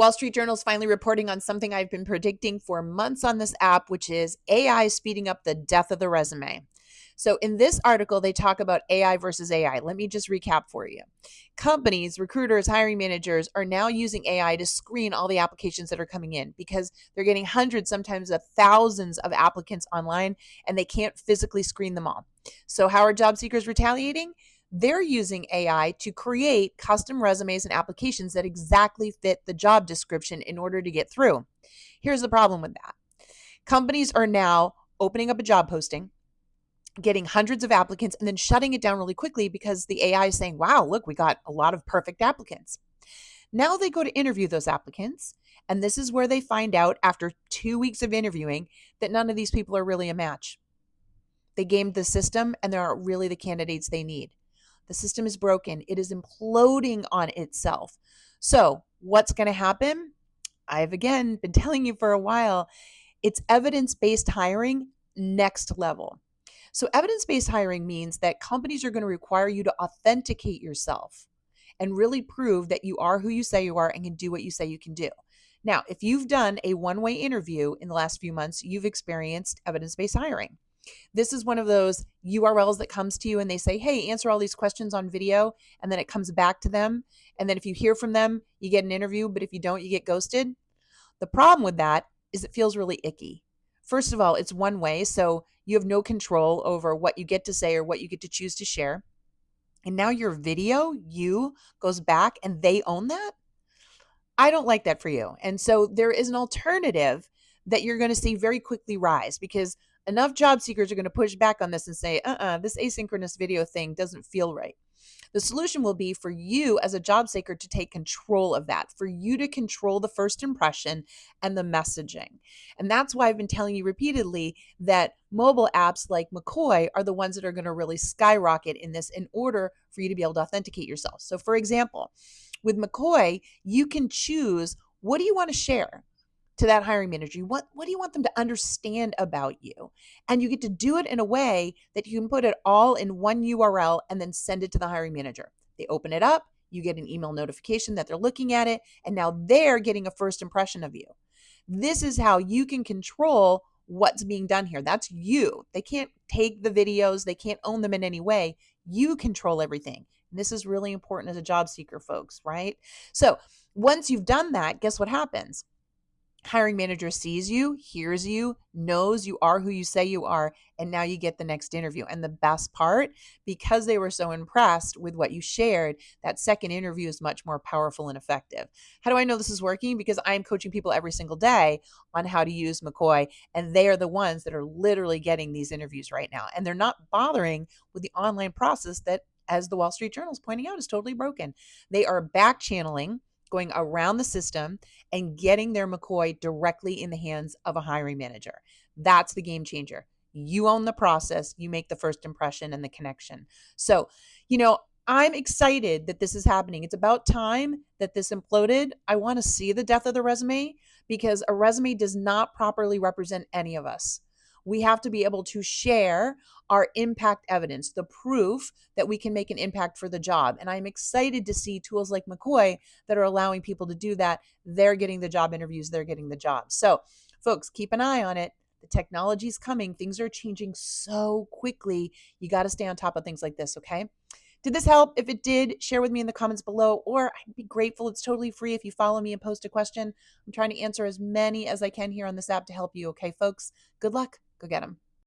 Wall Street Journal is finally reporting on something I've been predicting for months on this app, which is AI speeding up the death of the resume. So in this article, they talk about AI versus AI. Let me just recap for you. Companies, recruiters, hiring managers are now using AI to screen all the applications that are coming in because they're getting hundreds, sometimes thousands of applicants online, and they can't physically screen them all. So how are job seekers retaliating? They're using AI to create custom resumes and applications that exactly fit the job description in order to get through. Here's the problem with that. Companies are now opening up a job posting, getting hundreds of applicants, and then shutting it down really quickly because the AI is saying, wow, look, we got a lot of perfect applicants. Now they go to interview those applicants, and this is where they find out after 2 weeks of interviewing that none of these people are really a match. They gamed the system, and they aren't really the candidates they need. The system is broken. It is imploding on itself. So, what's going to happen? I've again been telling you for a while, it's evidence-based hiring next level. So, evidence-based hiring means that companies are going to require you to authenticate yourself and really prove that you are who you say you are and can do what you say you can do. Now, if you've done a one-way interview in the last few months, you've experienced evidence-based hiring. This is one of those URLs that comes to you and they say, hey, answer all these questions on video. And then it comes back to them. And then if you hear from them, you get an interview. But if you don't, you get ghosted. The problem with that is it feels really icky. First of all, it's one way. So you have no control over what you get to say or what you get to choose to share. And now your video, goes back and they own that. I don't like that for you. And so there is an alternative that you're going to see very quickly rise because enough job seekers are going to push back on this and say, this asynchronous video thing doesn't feel right. The solution will be for you as a job seeker to take control of that, for you to control the first impression and the messaging. And that's why I've been telling you repeatedly that mobile apps like McCoy are the ones that are going to really skyrocket in this in order for you to be able to authenticate yourself. So for example, with McCoy, you can choose what do you want to share to that hiring manager. What do you want them to understand about you? And you get to do it in a way that you can put it all in one URL and then send it to the hiring manager. They open it up, you get an email notification that they're looking at it, and now they're getting a first impression of you. This is how you can control what's being done here. That's you. They can't take the videos, they can't own them in any way. You control everything. And this is really important as a job seeker, folks, right? So once you've done that, guess what happens? Hiring manager sees you, hears you, knows you are who you say you are, and now you get the next interview. And the best part, because they were so impressed with what you shared, that second interview is much more powerful and effective. How do I know this is working? Because I'm coaching people every single day on how to use McCoy, and they are the ones that are literally getting these interviews right now. And they're not bothering with the online process that, as the Wall Street Journal is pointing out, is totally broken. They are back channeling, going around the system and getting their McCoy directly in the hands of a hiring manager. That's the game changer. You own the process, you make the first impression and the connection. So, I'm excited that this is happening. It's about time that this imploded. I want to see the death of the resume because a resume does not properly represent any of us. We have to be able to share our impact evidence, the proof that we can make an impact for the job. And I'm excited to see tools like McCoy that are allowing people to do that. They're getting the job interviews, they're getting the jobs. So, folks, keep an eye on it. The technology's coming. Things are changing so quickly. You got to stay on top of things like this, okay? Did this help? If it did, share with me in the comments below, or I'd be grateful. It's totally free if you follow me and post a question. I'm trying to answer as many as I can here on this app to help you, okay, folks? Good luck. Go get them.